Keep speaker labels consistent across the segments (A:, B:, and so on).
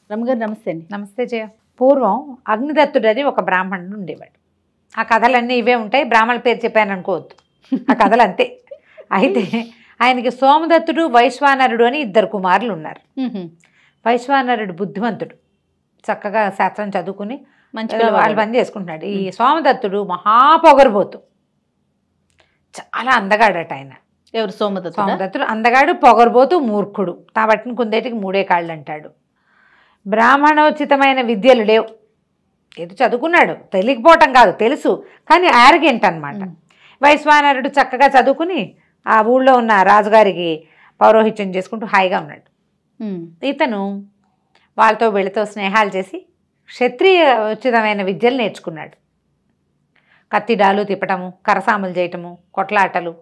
A: రమగారు నమస్తే అండి.
B: నమస్తే జయ. పూర్వం అగ్నిదత్తుడు అని ఒక బ్రాహ్మణుడు ఉండేవాడు. ఆ కథలన్నీ ఇవే ఉంటాయి, బ్రాహ్మణ పేరు చెప్పాను అనుకోవద్దు, ఆ కథలు అంతే. అయితే ఆయనకి సోమదత్తుడు వైశ్వానరుడు అని 2 కుమారులు ఉన్నారు. వైశ్వానరుడు బుద్ధిమంతుడు, చక్కగా శాస్త్రం చదువుకుని వాళ్ళు పని చేసుకుంటున్నాడు. ఈ సోమదత్తుడు మహాపొగరుబోతు, చాలా అందగాడట ఆయన.
A: ఎవరు?
B: సోమదత్తుడు అందగాడు, పొగరుబోతు, మూర్ఖుడు. కాబట్టిని కుందేటికి 3 కాళ్ళు అంటాడు. బ్రాహ్మణోచితమైన విద్యలు లేవు. ఏదో చదువుకున్నాడు, తెలియకపోవటం కాదు, తెలుసు, కానీ యారగెంట్ అనమాట. వైశ్వానరుడు చక్కగా చదువుకుని ఆ ఊళ్ళో ఉన్న రాజుగారికి పౌరోహిత్యం చేసుకుంటూ హాయిగా ఉన్నాడు. ఇతను వాళ్ళతో వీళ్ళతో స్నేహాలు చేసి క్షత్రియ ఉచితమైన విద్యలు నేర్చుకున్నాడు. కత్తిడాలు తిప్పటము, కరసాములు చేయటము, కొట్లాటలు,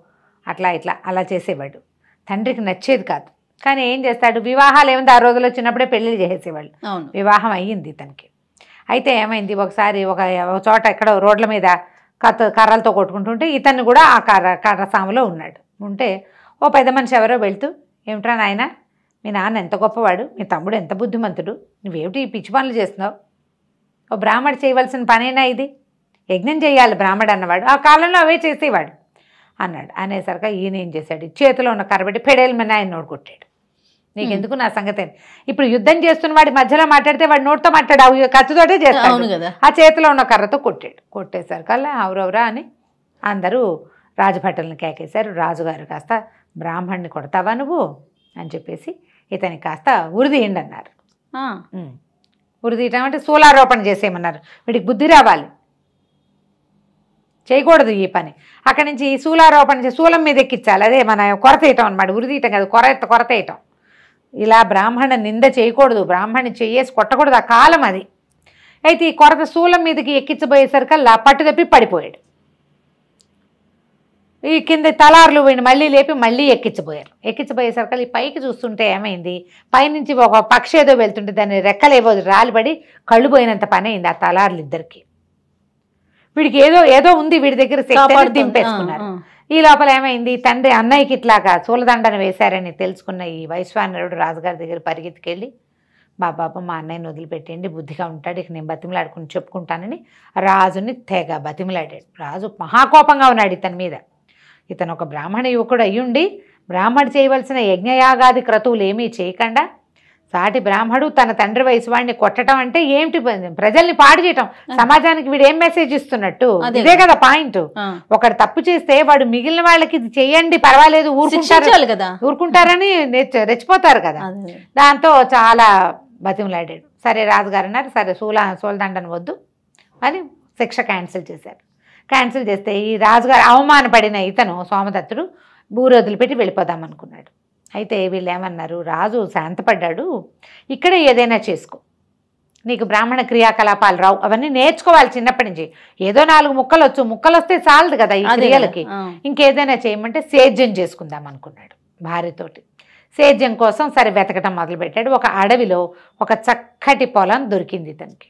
B: అట్లా ఇట్లా అలా చేసేవాడు. తండ్రికి నచ్చేది కాదు, కానీ ఏం చేస్తాడు, వివాహాలు ఏమైంది ఆ రోజుల్లో చిన్నప్పుడే పెళ్ళిళ్ళు చేసేసేవాళ్ళు. వివాహం అయ్యింది ఇతనికి. అయితే ఏమైంది, ఒకసారి ఒక చోట ఎక్కడో రోడ్ల మీద కర్రలతో కొట్టుకుంటుంటే ఇతన్ని కూడా ఆ కర్రసాములో ఉన్నాడు. ఉంటే ఓ పెద్ద మనిషి ఎవరో వెళ్తూ, ఏమిట్రా నాయన, మీ నాన్న ఎంత గొప్పవాడు, మీ తమ్ముడు ఎంత బుద్ధిమంతుడు, నువ్వేమిటి ఈ పిచ్చి పనులు చేస్తున్నావు, ఓ బ్రాహ్మడు చేయవలసిన పనేనా ఇది, యజ్ఞం చేయాలి బ్రాహ్మడు అన్నవాడు, ఆ కాలంలో అవే చేసేవాడు అన్నాడు. అనేసరికి ఈయన ఏం చేశాడు, చేతిలో ఉన్న కర్రబెట్టి పెడేలమని ఆయన నోడు కొట్టాడు. నీకెందుకు నా సంగతి, ఇప్పుడు యుద్ధం చేస్తున్న వాడి మధ్యలో మాట్లాడితే వాడి నోటితో మాట్లాడు, కత్తితోటే చేస్తాడు కదా, ఆ చేతిలో ఉన్న కర్రతో కొట్టాడు. కొట్టేసరికల్లా అవరవరా అని అందరూ రాజభటులను కేకేశారు. రాజుగారు కాస్త బ్రాహ్మణ్ణి కొడతావా నువ్వు అని చెప్పేసి ఇతనికి కాస్త ఉరిదీయండి అన్నారు. ఉరిదీయటం అంటే శూలారోపణ చేసేయమన్నారు. వీడికి బుద్ధి రావాలి, చేయకూడదు ఈ పని. అక్కడి నుంచి శూలారోపణ శూలం మీద ఎక్కించాలి, అదే మన కొరతేయటం అనమాట. ఉరిదీయటం కాదు, కొరతేయటం. ఇలా బ్రాహ్మణ నింద చేయకూడదు, బ్రాహ్మణ్ణి చెయ్యేసి కొట్టకూడదు, ఆ కాలం అది. అయితే ఈ కొరత శూలం మీదకి ఎక్కించబోయేసరికల్లా పట్టు తప్పి పడిపోయాడు. ఈ కింద తలార్లు పోయిన మళ్ళీ లేపి మళ్ళీ ఎక్కించబోయేసరికల్లా ఈ పైకి చూస్తుంటే ఏమైంది, పైనుంచి ఒక పక్షి ఏదో వెళ్తుంటే దాన్ని రెక్కలేవో రాలిపడి కళ్ళు పోయినంత పని అయింది ఆ తలార్లు ఇద్దరికి. వీడికి ఏదో ఉంది వీడి దగ్గర, దింపేసుకున్నారు. ఈ లోపల ఏమైంది, తండ్రి అన్నయ్యకి ఇట్లాగా చూలదండను వేశారని తెలుసుకున్న ఈ వైశ్వానరుడు రాజుగారి దగ్గర పరిగెత్తుకెళ్ళి, బాబా మా అన్నయ్యని వదిలిపెట్టండి, బుద్ధిగా ఉంటాడు, ఇక నేను బతిమలాడుకుని చెప్పుకుంటానని రాజుని తెగ బతిమలాడాడు. రాజు మహాకోపంగా ఉన్నాడు ఇతని మీద. ఇతను ఒక బ్రాహ్మణ యువకుడు అయ్యుండి బ్రాహ్మడు చేయవలసిన యజ్ఞయాగాది క్రతువులు ఏమీ చేయకుండా సాటి బ్రాహ్మడు తన తండ్రి వయసు వాడిని కొట్టడం అంటే ఏమిటి, ప్రజల్ని పాడు చేయటం, సమాజానికి వీడు ఏం మెసేజ్ ఇస్తున్నట్టు, ఇదే కదా పాయింట్. ఒకడు తప్పు చేస్తే వాడు మిగిలిన వాళ్ళకి ఇది చెయ్యండి పర్వాలేదు ఊరుకుంటారని రెచ్చిపోతారు కదా. దాంతో చాలా బతిమలాడాడు. సరే రాజుగారు అన్నారు, సరే సూలదండను వద్దు అని శిక్ష క్యాన్సిల్ చేశారు. క్యాన్సిల్ చేస్తే ఈ రాజుగారు అవమానపడిన ఇతను సోమదత్తుడు ఊరు వదిలిపెట్టి వెళ్ళిపోదాం అనుకున్నాడు. అయితే వీళ్ళు ఏమన్నారు, రాజు శాంతపడ్డాడు, ఇక్కడే ఏదైనా చేసుకో, నీకు బ్రాహ్మణ క్రియాకలాపాలు రావు, అవన్నీ నేర్చుకోవాలి చిన్నప్పటి నుంచి. ఏదో 4 ముక్కలు వస్తే చాలదు కదా ఈ క్రియలకి, ఇంకేదైనా చేయమంటే సేద్యం చేసుకుందాం అనుకున్నాడు భార్యతోటి. సేద్యం కోసం సరే వెతకటం మొదలుపెట్టాడు. ఒక అడవిలో ఒక చక్కటి పొలం దొరికింది ఇతనికి.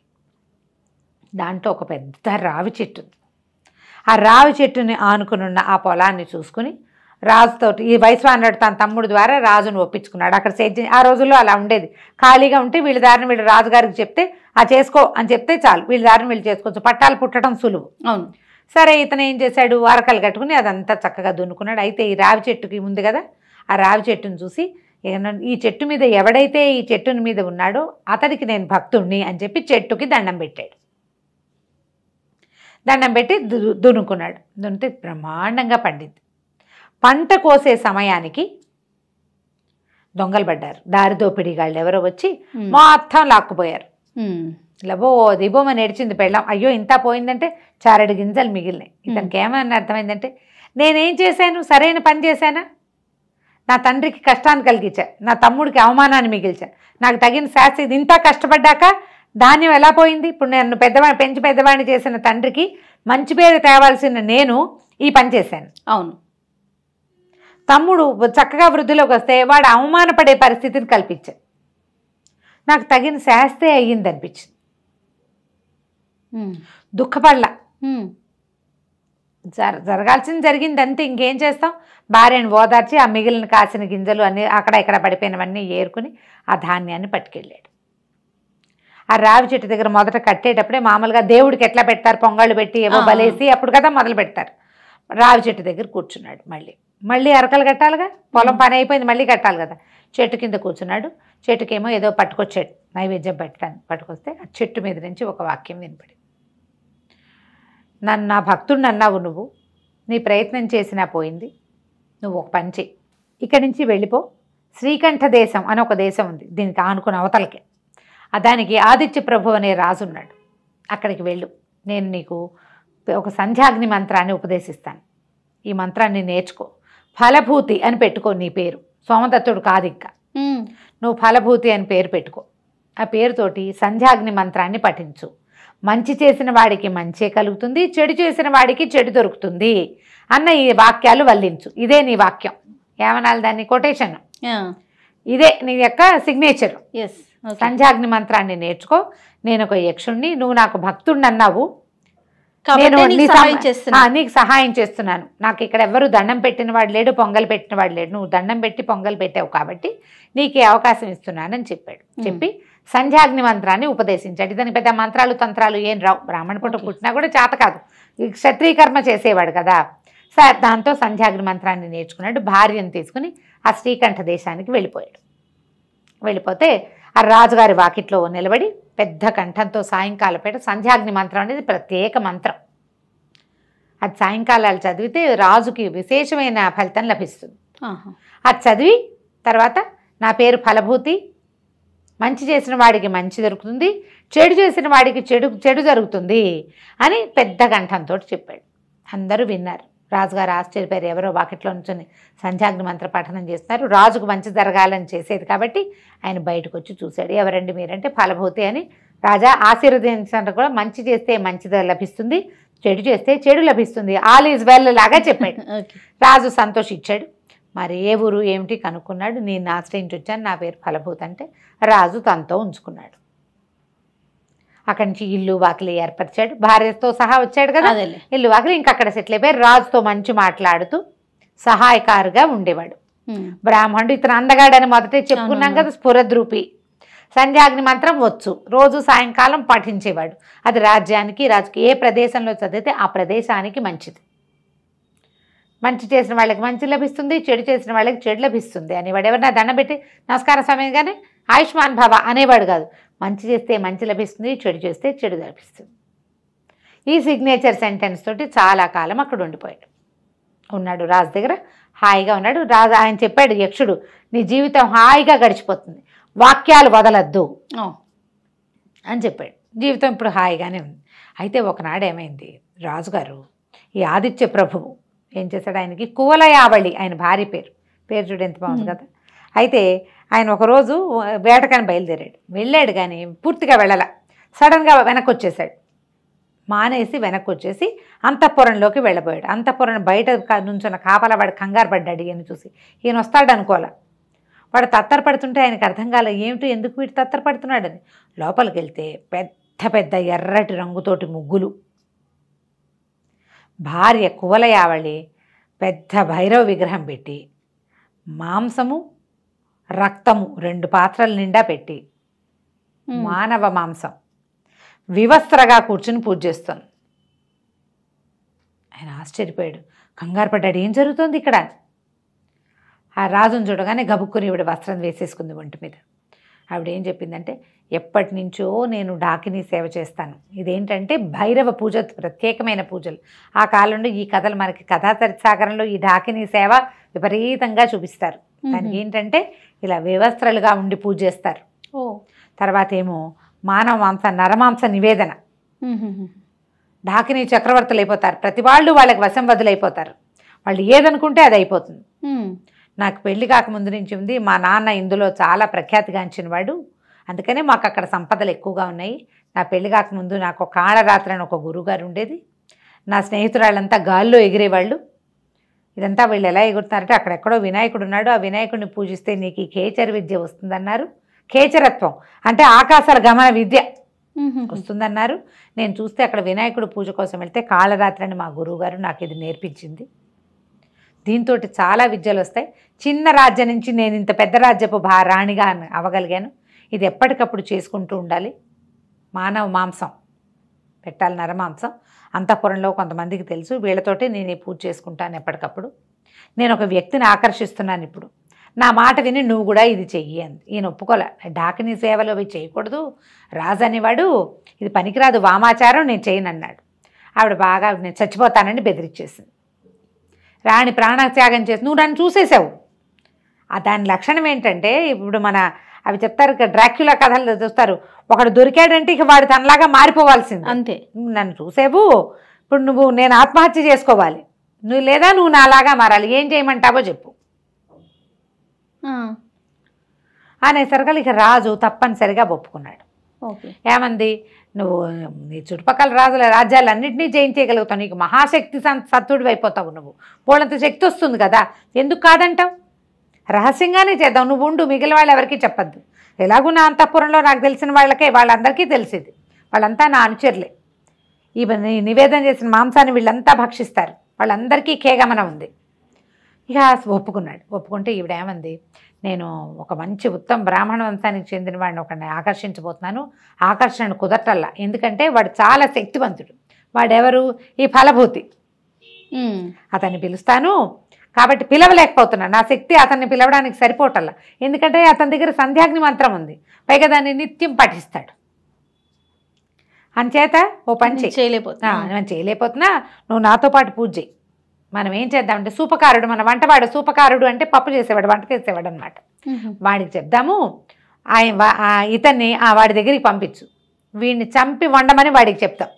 B: దాంట్లో ఒక పెద్ద రావి చెట్టు ఉంది. ఆ రావి చెట్టుని ఆనుకునున్న ఆ పొలాన్ని చూసుకుని రాజుతోటి ఈ వైశ్వానరుడు తన తమ్ముడు ద్వారా రాజును ఒప్పించుకున్నాడు. అక్కడ సేద్యం ఆ రోజుల్లో అలా ఉండేది, ఖాళీగా ఉంటే వీళ్ళ దారిని వీళ్ళు రాజుగారికి చెప్తే ఆ చేసుకో అని చెప్తే చాలు, వీళ్ళ దారిని వీళ్ళు చేసుకోవచ్చు, పట్టాలు పుట్టడం సులువు. అవును. సరే ఇతను ఏం చేశాడు, అరకలు కట్టుకుని అదంతా చక్కగా దున్నుకున్నాడు. అయితే ఈ రావి చెట్టుకి ఉంది కదా, ఆ రావి చెట్టును చూసి ఈ చెట్టు మీద ఎవడైతే ఈ చెట్టుని మీద ఉన్నాడో అతడికి నేను భక్తుణ్ణి అని చెప్పి చెట్టుకి దండం పెట్టాడు. దండం పెట్టి దున్నుకున్నాడు. దున్నితే బ్రహ్మాండంగా పండింది. పంట కోసే సమయానికి దొంగలు పడ్డారు, దారి దోపిడీగాళ్ళు ఎవరో వచ్చి మొత్తం లాక్కుపోయారు. లబో దిబోమని నడిచింది పెళ్ళం. అయ్యో ఇంత పోయిందంటే 4 గింజలు మిగిలినాయి. ఇతనికి ఏమని అర్థమైందంటే, నేనేం చేశాను, సరైన పని చేశానా, నా తండ్రికి కష్టాన్ని కలిగించా, నా తమ్ముడికి అవమానాన్ని మిగిల్చా, నాకు తగిన శాస్త్రి, ఇది ఇంత కష్టపడ్డాక ధాన్యం ఎలా పోయింది, ఇప్పుడు నేను పెంచి పెద్దవాడిని చేసిన తండ్రికి మంచి పేరు తేవాల్సిన నేను ఈ పని చేశాను. అవును. తమ్ముడు చక్కగా వృద్ధిలోకి వస్తే వాడు అవమానపడే పరిస్థితిని కల్పించాడు, నాకు తగిన శాస్తే అయ్యింది అనిపించింది. దుఃఖపడలా, జరగాల్సింది జరిగింది అంతే, ఇంకేం చేస్తాం. భార్యను ఓదార్చి ఆ మిగిలిన కాసిన గింజలు అన్నీ అక్కడ ఇక్కడ పడిపోయినవన్నీ ఏరుకుని ఆ ధాన్యాన్ని పట్టుకెళ్ళాడు. ఆ రావి చెట్టు దగ్గర మొదట కట్టేటప్పుడే మామూలుగా దేవుడికి ఎట్లా పెడతారు, పొంగళ్ళు పెట్టి ఏవో బలేసి అప్పుడు కదా మొదలు పెడతారు. రావి చెట్టు దగ్గర కూర్చున్నాడు. మళ్ళీ అరకలు కట్టాలిగా, పొలం పని అయిపోయింది, మళ్ళీ కట్టాలి కదా. చెట్టు కింద కూర్చున్నాడు. చెట్టుకేమో ఏదో పట్టుకొచ్చాడు, నైవేద్యం పెట్టడానికి పట్టుకొస్తే ఆ చెట్టు మీద నుంచి ఒక వాక్యం వినపడి, నా భక్తుడిని అన్నావు నువ్వు, నీ ప్రయత్నం చేసినా పోయింది, నువ్వు ఒక పని చెయ్యి, ఇక్కడి నుంచి వెళ్ళిపో, శ్రీకంఠ దేశం అని ఒక దేశం ఉంది, దీనికి ఆనుకున్న అవతలకే, దానికి ఆదిత్య ప్రభు అనే రాజు ఉన్నాడు, అక్కడికి వెళ్ళు, నేను నీకు ఒక సంధ్యాగ్ని మంత్రాన్ని ఉపదేశిస్తాను, ఈ మంత్రాన్ని నేర్చుకో, ఫలభూతి అని పెట్టుకో నీ పేరు, సోమదత్తుడు కాదు ఇంకా, నువ్వు ఫలభూతి అని పేరు పెట్టుకో, ఆ పేరుతోటి సంధ్యాగ్ని మంత్రాన్ని పఠించు, మంచి చేసిన వాడికి మంచే కలుగుతుంది, చెడు చేసిన వాడికి చెడు దొరుకుతుంది అన్న ఈ వాక్యాలు వల్లించు, ఇదే నీ వాక్యం, ఏమనాలి దాన్ని, కొటేషన్, ఇదే నీ యొక్క సిగ్నేచర్. సంధ్యాగ్ని మంత్రాన్ని నేర్చుకో, నేను ఒక యక్షుణ్ణి, నువ్వు నాకు భక్తుడిని అన్నావు, నేను నీకు సహాయం చేస్తున్నాను, నాకు ఇక్కడ ఎవరు దండం పెట్టిన వాడు లేడు, పొంగల్ పెట్టిన వాడు లేడు, నువ్వు దండం పెట్టి పొంగల్ పెట్టావు కాబట్టి నీకు అవకాశం ఇస్తున్నానని చెప్పాడు. చెప్పి సంధ్యాగ్ని మంత్రాన్ని ఉపదేశించాడు. దాని పెద్ద మంత్రాలు తంత్రాలు ఏం రావు, బ్రాహ్మణ పుట్టినా కూడా చేత కాదు, క్షత్రీకర్మ చేసేవాడు కదా. సార్ దాంతో సంధ్యాగ్ని మంత్రాన్ని నేర్చుకున్నాడు. భార్యను తీసుకుని ఆ శ్రీకంఠ దేశానికి వెళ్ళిపోయాడు. వెళ్ళిపోతే ఆ రాజుగారి వాకిట్లో నిలబడి పెద్ద కంఠంతో సాయంకాలపేట సంధ్యాగ్ని మంత్రం అనేది ప్రత్యేక మంత్రం, అది సాయంకాలాలు చదివితే రాజుకి విశేషమైన ఫలితం లభిస్తుంది. అది చదివి తర్వాత నా పేరు ఫలభూతి, మంచి చేసిన వాడికి మంచి దొరుకుతుంది, చెడు చేసిన వాడికి చెడు జరుగుతుంది అని పెద్ద కంఠంతో చెప్పాడు. అందరూ విన్నారు. రాజుగారు ఆశ్చర్యపోయారు, ఎవరో వాకిట్లో నుంచొని సంధ్యాగ్ని మంత్ర పఠనం చేస్తున్నారు, రాజుకు మంచి జరగాలని చేసేది కాబట్టి ఆయన బయటకు వచ్చి చూశాడు. ఎవరండి మీరంటే ఫలభూతి అని, రాజా ఆశీర్వదించడానికి కూడా మంచి చేస్తే మంచిది లభిస్తుంది, చెడు చేస్తే చెడు లభిస్తుంది, ఆల్ ఈజ్ వెల్ లాగా చెప్పాడు. రాజు సంతోషించాడు. మరి ఏ ఊరు ఏమిటి కనుక్కున్నాడు. నేను ఆశ్రయించి వచ్చాను, నా పేరు ఫలభూతి అంటే రాజు తనతో ఉంచుకున్నాడు. అక్కడి నుంచి ఇల్లు వాకిలి ఏర్పరిచాడు, భార్యతో సహా వచ్చాడు కదా, ఇల్లు వాకిలి ఇంకా అక్కడ సెటిల్ అయిపోయి రాజుతో మంచి మాట్లాడుతూ సహాయకారుగా ఉండేవాడు. బ్రాహ్మణుడు ఇతను అందగాడని మొదటే చెప్పుకున్నాం కదా, స్ఫురద్రూపి, సంధ్యాగ్ని మంత్రం వచ్చు, రోజు సాయంకాలం పఠించేవాడు. అది రాజ్యానికి రాజుకి ఏ ప్రదేశంలో చదివితే ఆ ప్రదేశానికి మంచిది, మంచి చేసిన వాళ్ళకి మంచి లభిస్తుంది, చెడు చేసిన వాళ్ళకి చెడు లభిస్తుంది అనేవాడు. ఎవరైనా దండం పెట్టి నమస్కారం సమయం కానీ ఆయుష్మాన్ భవ అనేవాడు కాదు, మంచి చేస్తే మంచి లభిస్తుంది, చెడు చేస్తే చెడు లభిస్తుంది. ఈ సిగ్నేచర్ సెంటెన్స్ తోటి చాలా కాలం అక్కడ ఉన్నాడు రాజు దగ్గర, హాయిగా ఉన్నాడు. రాజు ఆయన చెప్పాడు, యక్షుడు నీ జీవితం హాయిగా గడిచిపోతుంది, వాక్యాలు వదలద్దు అని చెప్పాడు. జీవితం ఇప్పుడు హాయిగానే ఉంది. అయితే ఒకనాడు ఏమైంది, రాజుగారు ఈ ఆదిత్య ప్రభువు ఏం చేశాడు, ఆయనకి కువలయావళి ఆయన భార్య పేరు చూడు ఎంత బాగుంది కదా. అయితే ఆయన ఒకరోజు వేటకని వెళ్ళాడు కానీ పూర్తిగా వెళ్ళాల, సడన్గా వెనక్కి వచ్చేసాడు, మానేసి వెనక్కి వచ్చేసి అంతఃపురంలోకి వెళ్ళబోయాడు. అంతఃపురం బయట నుంచున్న కాపలా వాడు కంగారు పడ్డాడు, ఈయన చూసి, ఈయన వస్తాడు అనుకోవాల. వాడు తత్తరపడుతుంటే ఆయనకు అర్థం కాలే, ఏమిటి ఎందుకు వీడు తత్తరపడుతున్నాడని. లోపలికి వెళ్తే పెద్ద పెద్ద ఎర్రటి రంగుతోటి ముగ్గులు, భార్య కువలయావళి పెద్ద భైరవ విగ్రహం పెట్టి, మాంసము రక్తము 2 పాత్రల నిండా పెట్టి, మానవ మాంసం వివస్త్రగా కూర్చుని పూజ చేస్తాను. ఆయన ఆశ్చర్యపోయాడు, కంగారు పడ్డాడు, ఏం జరుగుతుంది ఇక్కడ. ఆ రాజును చూడగానే గబుక్కుని ఈవిడ వస్త్రం వేసేసుకుంది ఒంటి మీద. ఆవిడ ఏం చెప్పిందంటే, ఎప్పటి నుంచో నేను డాకిని సేవ చేస్తాను, ఇదేంటంటే భైరవ పూజ, ప్రత్యేకమైన పూజలు. ఆ కాలంలో ఈ కథలు మనకి కథాచరిత్సాగరంలో ఈ డాకిని సేవ విపరీతంగా చూపిస్తారు. దానికి ఏంటంటే ఇలా వివస్త్రలుగా ఉండి పూజ చేస్తారు. తర్వాత ఏమో మానవ మాంస నరమాంస నివేదన, డాకిని చక్రవర్తులు అయిపోతారు, ప్రతి వాళ్ళు వాళ్ళకి వశం వదులైపోతారు, వాళ్ళు ఏదనుకుంటే అది అయిపోతుంది. నాకు పెళ్లి కాకముందు నుంచి ఉంది, మా నాన్న ఇందులో చాలా ప్రఖ్యాతిగాంచిన వాడు, అందుకనే మాకు అక్కడ సంపదలు ఎక్కువగా ఉన్నాయి. నా పెళ్లి కాకముందు నాకు కాళరాత్రి అని ఒక గురువుగారు ఉండేది, నా స్నేహితురాళ్ళంతా గాల్లో ఎగిరేవాళ్ళు. ఇదంతా వీళ్ళు ఎలా ఎగురుతున్నారంటే, అక్కడెక్కడో వినాయకుడు ఉన్నాడు, ఆ వినాయకుడిని పూజిస్తే నీకు ఈ ఖేచర విద్య వస్తుందన్నారు. ఖేచరత్వం అంటే ఆకాశాల గమన విద్య వస్తుందన్నారు. నేను చూస్తే అక్కడ వినాయకుడు పూజ కోసం వెళ్తే కాళరాత్రి అని మా గురువుగారు నాకు ఇది నేర్పించింది. దీంతో చాలా విద్యలు వస్తాయి. చిన్న రాజ్యం నుంచి నేను ఇంత పెద్ద రాజ్యపు రాణిగా అవ్వగలిగాను. ఇది ఎప్పటికప్పుడు చేసుకుంటూ ఉండాలి. మానవ మాంసం పెట్టాలి, నరమాంసం. అంతఃపురంలో కొంతమందికి తెలుసు. వీళ్ళతోటి నేను పూజ చేసుకుంటాను ఎప్పటికప్పుడు. నేను ఒక వ్యక్తిని ఆకర్షిస్తున్నాను, ఇప్పుడు నా మాట విని నువ్వు కూడా ఇది చెయ్యి అంది. ఈయన ఒప్పుకోలే. డాకిని సేవలు అవి చేయకూడదు, రాజు అనేవాడు, ఇది పనికిరాదు, వామాచారం, నేను చేయను అన్నాడు. ఆవిడ బాగా నేను చచ్చిపోతానని బెదిరించేసింది. రాణి ప్రాణత్యాగం చేసి, నువ్వు నన్ను చూసేసావు. దాని లక్షణం ఏంటంటే, ఇప్పుడు మన అవి చెప్తారు డ్రాక్యులా కథలు చూస్తారు, ఒకడు దొరికాడంటే ఇక వాడు తనలాగా మారిపోవాల్సింది
A: అంతే.
B: నువ్వు నన్ను చూసేవు, ఇప్పుడు నేను ఆత్మహత్య చేసుకోవాలి, లేదా నువ్వు నాలాగా మారాలి, ఏం చేయమంటావో చెప్పు అనేసరికి ఇక రాజు తప్పనిసరిగా ఒప్పుకున్నాడు. ఏమంది, నువ్వు నీ చుట్టుపక్కల రాజ్యాలన్నింటినీ జయించేయగలుగుతావు, నీకు మహాశక్తి సత్తుడివి అయిపోతావు, నువ్వు పోలంత శక్తి వస్తుంది కదా, ఎందుకు కాదంటావు, రహస్యంగానే చేద్దాం, నువ్వు ఉండు, మిగిలిన వాళ్ళు ఎవరికీ చెప్పద్దు. ఎలాగూ నా అంతఃపురంలో నాకు తెలిసిన వాళ్ళకే, వాళ్ళందరికీ తెలిసేది, వాళ్ళంతా నా అనుచరులే. ఈ నివేదన చేసిన మాంసాన్ని వీళ్ళంతా భక్షిస్తారు, వాళ్ళందరికీ కేగమనం ఉంది. ఇక ఒప్పుకున్నాడు. ఒప్పుకుంటే ఈవిడేమంది, నేను ఒక మంచి ఉత్తమ బ్రాహ్మణ వంశానికి చెందిన వాడిని ఒకడిని ఆకర్షించబోతున్నాను, ఆకర్షణ కుదరటల్లా, ఎందుకంటే వాడు చాలా శక్తివంతుడు. వాడెవరు, ఈ ఫలభూతి. అతన్ని పిలుస్తాను, కాబట్టి పిలవలేకపోతున్నాను, నా శక్తి అతన్ని పిలవడానికి సరిపోవటల్లా, ఎందుకంటే అతని దగ్గర సంధ్యాగ్ని మంత్రం ఉంది, పైగా దాన్ని నిత్యం పఠిస్తాడు. అంచేత ఓ పని చేయలేకపోతున్నా, నువ్వు నాతో పాటు పూజ చేయి. మనం ఏం చేద్దామంటే, సూపకారుడు, మన వంటవాడు, సూపకారుడు అంటే పప్పు చేసేవాడు, వంట చేసేవాడు అనమాట. వాడికి చెప్దాము, ఇతన్ని వాడి దగ్గరికి పంపించు, వీడిని చంపి వండమని వాడికి చెప్తాం,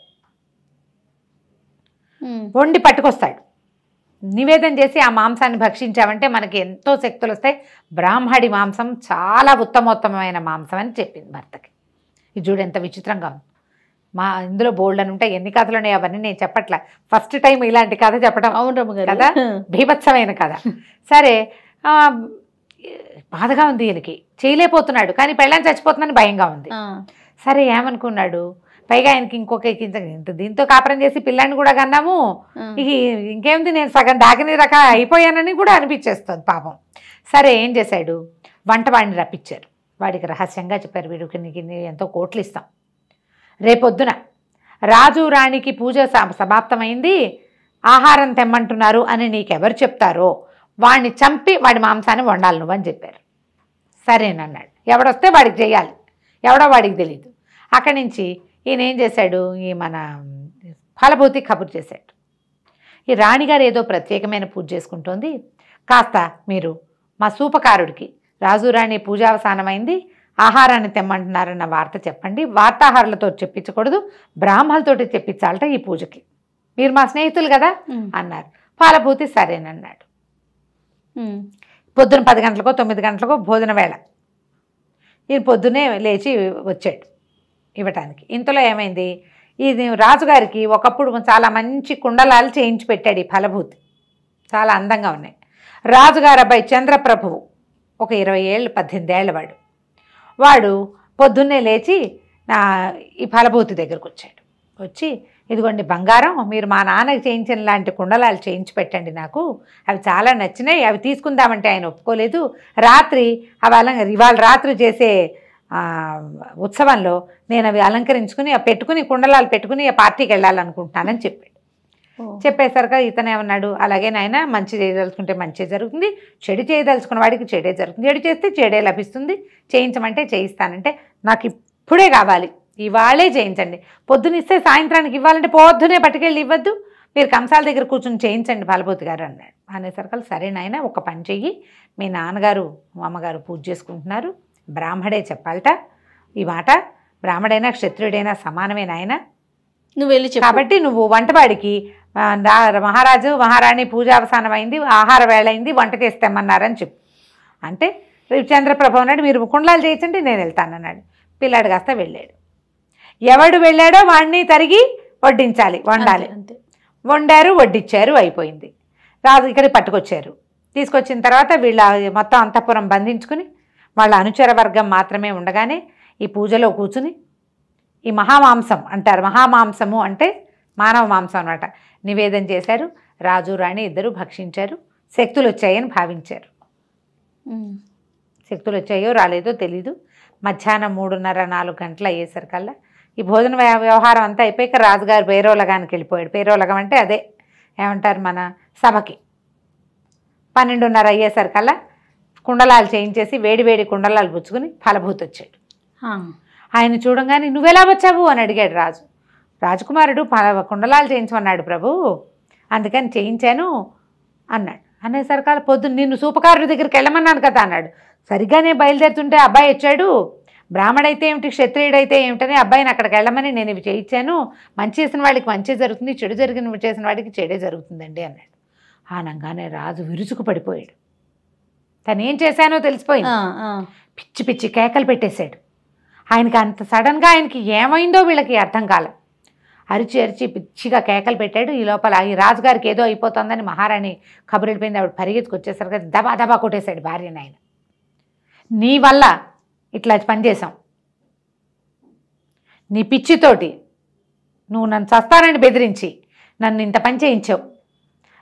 B: వండి పట్టుకొస్తాడు. నివేదన చేసి ఆ మాంసాన్ని భక్షించామంటే మనకి ఎంతో శక్తులు వస్తాయి. బ్రాహ్మడి మాంసం చాలా ఉత్తమోత్తమైన మాంసం అని చెప్పింది భర్తకి. ఇది చూడు ఎంత విచిత్రంగా ఉంది. ఇందులో బోల్డ్ అని ఉంటాయి, ఎన్ని కథలు ఉన్నాయి అవన్నీ నేను చెప్పట్లా, ఫస్ట్ టైం ఇలాంటి కథ చెప్పడం. అవును కదా, భీభత్సమైన కథ. సరే, బాధగా ఉంది, ఈయనకి చేయలేకపోతున్నాడు, కానీ పెళ్ళాన్ని చచ్చిపోతుందని భయంగా ఉంది. సరే ఏమనుకున్నాడు, పైగా ఆయనకి ఇంకొక దీంతో కాపురం చేసి పిల్లాన్ని కూడా కన్నాము, ఇంకేముంది, నేను సగం డాకిని రకాల అయిపోయానని కూడా అనిపించేస్తుంది పాపం. సరే ఏం చేశాడు, వంటవాడిని రప్పించారు. వాడికి రహస్యంగా చెప్పారు, వీడికి నీకు ఎంతో కోట్లు ఇస్తాం, రేపొద్దున రాజు రాణికి పూజ సమాప్తమైంది, ఆహారం తెమ్మంటున్నారు అని నీకెవరు చెప్తారో వాడిని చంపి వాడి మాంసాన్ని వండాలి నువ్వని చెప్పారు. సరేనన్నాడు. ఎవడొస్తే వాడికి చేయాలి, ఎవడో వాడికి తెలీదు. అక్కడి నుంచి ఈయన ఏం చేశాడు, ఈ మన ఫలభూతి కబురు చేశాడు, ఈ రాణిగారు ఏదో ప్రత్యేకమైన పూజ చేసుకుంటోంది, కాస్త మీరు మా సూపకారుడికి రాజు రాణి పూజావసానమైంది, ఆహారాన్ని తెమ్మంటున్నారన్న వార్త చెప్పండి, వార్తాహారులతో చెప్పించకూడదు, బ్రాహ్మణులతోటి చెప్పించాలట ఈ పూజకి, మీరు మా స్నేహితులు కదా అన్నారు. ఫలభూతి సరేనన్నాడు. పొద్దున 10 గంటలకో 9 గంటలకో భోజన వేళ, ఈయన పొద్దునే లేచి వచ్చాడు ఇవ్వటానికి. ఇంతలో ఏమైంది, ఇది రాజుగారికి ఒకప్పుడు చాలా మంచి కుండలాలు చేయించి పెట్టాడు ఈ ఫలభూతి, చాలా అందంగా ఉన్నాయి. రాజుగారు అబ్బాయి చంద్రప్రభువు ఒక 20 ఏళ్ళు 18 ఏళ్ళ వాడు పొద్దున్నే లేచి ఈ ఫలభూతి దగ్గరకు వచ్చాడు. వచ్చి, ఇదిగోండి బంగారం, మీరు మా నాన్నకి చేయించిన లాంటి కుండలాలు చేయించి పెట్టండి, నాకు అవి చాలా నచ్చినాయి, అవి తీసుకుందామంటే ఆయన ఒప్పుకోలేదు, రాత్రి అవి ఇవాళ రాత్రి చేసే ఉత్సవంలో నేను అవి అలంకరించుకుని పెట్టుకుని కుండలాలు పెట్టుకుని ఆ పార్టీకి వెళ్ళాలనుకుంటున్నానని చెప్పాడు. చెప్పేసరికి ఇతను ఏమన్నాడు, అలాగే నాయన, మంచి చేయదలుచుకుంటే మంచి జరుగుతుంది, చెడు చేయదలుచుకున్న వాడికి చెడే జరుగుతుంది, చెడు చేస్తే చెడే లభిస్తుంది, చేయించమంటే చేయిస్తానంటే నాకు ఇప్పుడే కావాలి, ఇవాళే చేయించండి, పొద్దునిస్తే సాయంత్రానికి ఇవ్వాలంటే పొద్దునే పట్టుకెళ్ళి ఇవ్వద్దు, మీరు కంసాల దగ్గర కూర్చొని చేయించండి ఫలభూతి గారు అన్నాడు. అనేసరికి సరే నాయన, ఒక పని చెయ్యి, మీ నాన్నగారు అమ్మగారు పూజ చేసుకుంటున్నారు, బ్రాహ్మడే చెప్పాలట ఈ మాట, బ్రాహ్మడైనా క్షత్రుడైనా సమానమే నాయన,
A: నువ్వు వెళ్ళి
B: కాబట్టి నువ్వు వంటవాడికి మహారాజు మహారాణి పూజ అవసానమైంది, ఆహార వేళ అయింది, వంట చేస్తామన్నారని చెప్పు అంటే, చంద్రప్రభ అన్నాడు, మీరు కుండలాలు చేయించండి నేను వెళ్తానన్నాడు. పిల్లాడు కాస్త వెళ్ళాడు. ఎవడు వెళ్ళాడో వాడిని తరిగి వడ్డించాలి, వండాలి. వండారు, వడ్డించారు, అయిపోయింది. రాజు ఇక్కడికి పట్టుకొచ్చారు. తీసుకొచ్చిన తర్వాత వీళ్ళ మొత్తం అంతఃపురం బంధించుకుని వాళ్ళ అనుచర వర్గం మాత్రమే ఉండగానే ఈ పూజలో కూర్చుని ఈ మహామాంసం అంటారు, మహామాంసము అంటే మానవ మాంసం అన్నమాట, నివేదన చేశారు. రాజు రాణి ఇద్దరు భక్షించారు. శక్తులు వచ్చాయని భావించారు. శక్తులు వచ్చాయో రాలేదో తెలీదు. మధ్యాహ్నం 3:30-4 గంటలు అయ్యేసరికల్లా ఈ భోజన వ్యవహారం అంతా అయిపోయాక రాజుగారు పేరోలగానికి వెళ్ళిపోయాడు. పేరోలగం అంటే అదే ఏమంటారు మన సభకి. 12:30 అయ్యేసరికల్లా కుండలాలు చేయించేసి వేడి వేడి కుండలాలు పుచ్చుకుని ఫలభూతి వచ్చాడు. ఆయన చూడంగానే నువ్వెలా వచ్చావు అని అడిగాడు రాజు. రాజకుమారుడు కుండలాలు చేయించమన్నాడు ప్రభు, అందుకని చేయించాను అన్నాడు. అనేసరికల్లా పొద్దున్న నిన్ను సూపకారుడి దగ్గరికి వెళ్ళమన్నాను కదా అన్నాడు. సరిగ్గానే బయలుదేరుతుంటే అబ్బాయి వచ్చాడు. బ్రాహ్మడైతే ఏమిటి క్షత్రియుడైతే ఏమిటని అబ్బాయిని అక్కడికి వెళ్ళమని నేను ఇవి చేయించాను. మంచి చేసిన వాడికి మంచి జరుగుతుంది, చెడు చేసిన వాడికి చెడే జరుగుతుందండి అన్నాడు. ఆనంగానే రాజు విరుచుకు పడిపోయాడు. తను ఏం చేశానో తెలిసిపోయింది. పిచ్చి పిచ్చి కేకలు పెట్టేశాడు. ఆయనకి అంత సడన్గా ఆయనకి ఏమైందో వీళ్ళకి అర్థం కాల. అరిచి అరిచి పిచ్చిగా కేకలు పెట్టాడు. ఈ లోపల ఈ రాజుగారికి ఏదో అయిపోతుందని మహారాణి కబురు వెళ్ళిపోయింది. ఆవిడ పరిగెత్తుకు వచ్చేసరికి దబా దబా కొట్టేశాడు భార్యని ఆయన. నీ వల్ల ఇట్లా పనిచేశాం, నీ పిచ్చితోటి నువ్వు నన్ను చస్తానని బెదిరించి నన్ను ఇంత పని చేయించావు.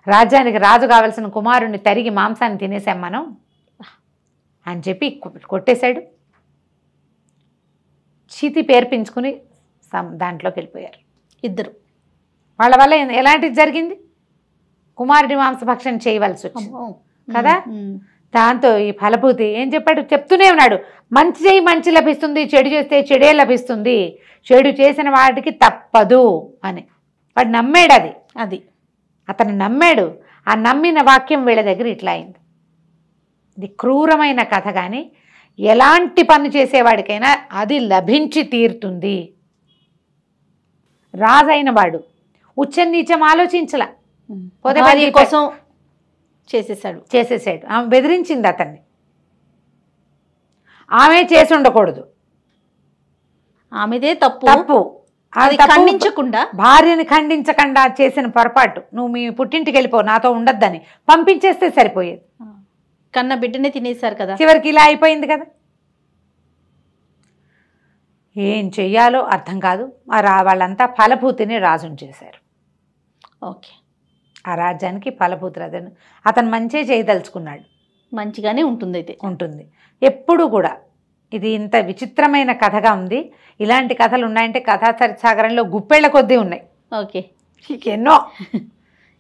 B: రాజ్యానికి రాజు కావలసిన కుమారుణ్ణి తరిగి మాంసాన్ని తినేసాం మనం అని చెప్పి కొట్టేశాడు. చీతి పేర్పించుకుని దాంట్లోకి వెళ్ళిపోయారు ఇద్దరు. వాళ్ళ వల్ల ఎలాంటిది జరిగింది? కుమారుడి మాంసభక్షణ చేయవలసి వచ్చింది కదా. దాంతో ఈ ఫలభూతి ఏం చెప్పాడు? చెప్తూనే ఉన్నాడు, మంచి చేయి మంచి లభిస్తుంది, చెడు చేస్తే చెడే లభిస్తుంది, చెడు చేసిన వాటికి తప్పదు అని. వాడు నమ్మాడు. అది అతను నమ్మాడు. ఆ నమ్మిన వాక్యం వీళ్ళ దగ్గర ఇట్లా అయింది. ఇది క్రూరమైన కథ, కానీ ఎలాంటి పని చేసేవాడికైనా అది లభించి తీరుతుంది. రాజైన వాడు ఉచ్చ నీచం ఆలోచించలా, కోసం చేసేసాడు. ఆమె బెదిరించింది అతన్ని. ఆమె చేసి ఉండకూడదు, ఆమెదే తప్పు. అది ఖండించకుండా, భార్యని ఖండించకుండా చేసిన పొరపాటు. నువ్వు మీ పుట్టింటికి వెళ్ళిపో, నాతో ఉండొద్దని పంపించేస్తే సరిపోయేది.
A: కన్న బిడ్డనే తినేశారు కదా,
B: చివరికి ఇలా అయిపోయింది కదా. ఏం చెయ్యాలో అర్థం కాదు. వాళ్ళంతా ఫలభూతిని రాజుని చేశారు.
A: ఓకే,
B: ఆ రాజ్యానికి ఫలభూతి రాజు. అతను మంచిగా చేయదలుచుకున్నాడు.
A: మంచిగానే ఉంటుంది, అయితే ఉంటుంది
B: ఎప్పుడు కూడా. ఇది ఇంత విచిత్రమైన కథగా ఉంది. ఇలాంటి కథలు ఉన్నాయంటే కథా సాగరంలో గుప్పెళ్ల కొద్దీ ఉన్నాయి.
A: ఓకే,
B: ఎన్నో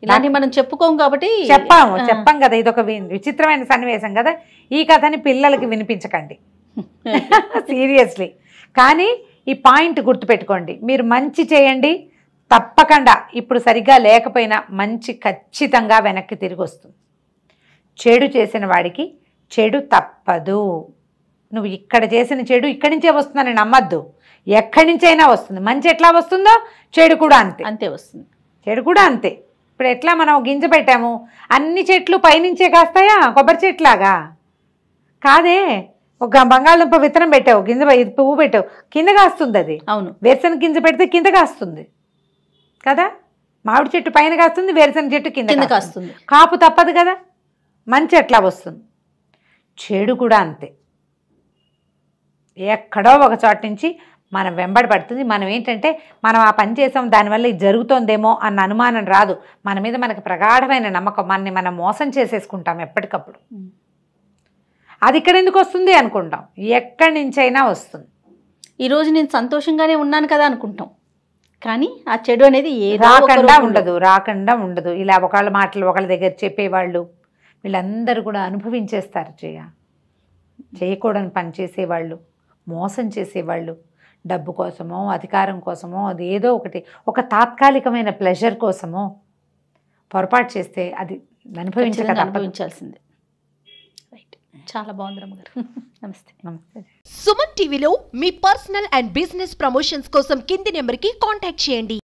A: ఇలాంటి మనం చెప్పుకోం కాబట్టి
B: చెప్పాం కదా. ఇది ఒక విచిత్రమైన సన్నివేశం కదా. ఈ కథని పిల్లలకి వినిపించకండి సీరియస్లీ. కానీ ఈ పాయింట్ గుర్తుపెట్టుకోండి, మీరు మంచి చేయండి, తప్పకుండా ఇప్పుడు సరిగ్గా లేకపోయినా మంచి ఖచ్చితంగా వెనక్కి తిరిగి వస్తుంది. చెడు చేసిన వాడికి చెడు తప్పదు. నువ్వు ఇక్కడ చేసిన చెడు ఇక్కడి నుంచే వస్తుందని నమ్మద్దు, ఎక్కడి నుంచైనా వస్తుంది. మంచి ఎట్లా వస్తుందో చెడు కూడా అంతే
A: వస్తుంది.
B: చెడు కూడా అంతే. ఇప్పుడు ఎట్లా మనం గింజ పెట్టాము, అన్ని చెట్లు పైనుంచే కాస్తాయా? కొబ్బరి చెట్లాగా కాదే. ఒక బంగాళదుంప విత్తనం పెట్టావు, గింజ పువ్వు పెట్టావు, కింద కాస్తుంది అది.
A: అవును,
B: వేరుశనగ గింజ పెడితే కింద కాస్తుంది కదా. మామిడి చెట్టు పైన కాస్తుంది, వేరుశనగ చెట్టు కింద కాస్తుంది. కాపు తప్పదు కదా. మంచి ఎట్లా వస్తుంది, చెడు కూడా అంతే. ఎక్కడో ఒక చోట నుంచి మనం వెంబడి పడుతుంది. మనం ఏంటంటే మనం ఆ పని చేసాం, దానివల్ల ఇది జరుగుతోందేమో అన్న అనుమానం రాదు. మన మీద మనకు ప్రగాఢమైన నమ్మకం. మనని మనం మోసం చేసేసుకుంటాం ఎప్పటికప్పుడు. అది ఇక్కడ ఎందుకు వస్తుంది అనుకుంటాం, ఎక్కడి నుంచైనా వస్తుంది.
A: ఈరోజు నేను సంతోషంగానే ఉన్నాను కదా అనుకుంటాం, కానీ ఆ చెడు అనేది
B: రాకుండా ఉండదు. ఇలా ఒకళ్ళ మాటలు ఒకళ్ళ దగ్గర చెప్పేవాళ్ళు వీళ్ళందరూ కూడా అనుభవించేస్తారు. చేయకూడని పని చేసేవాళ్ళు, మోసం చేసేవాళ్ళు, డబ్బు కోసమో అధికారం కోసమో, అది ఏదో ఒకటి, ఒక తాత్కాలికమైన ప్లెజర్ కోసమో పొరపాటు చేస్తే అది
A: అనుభవించాల్సిందే. రైట్, చాలా బాగుంది రమ్మగారు. నమస్తే.
C: సుమన్ టీవీలో మీ పర్సనల్ అండ్ బిజినెస్ ప్రమోషన్స్ కోసం కింది నెంబర్కి కాంటాక్ట్ చేయండి.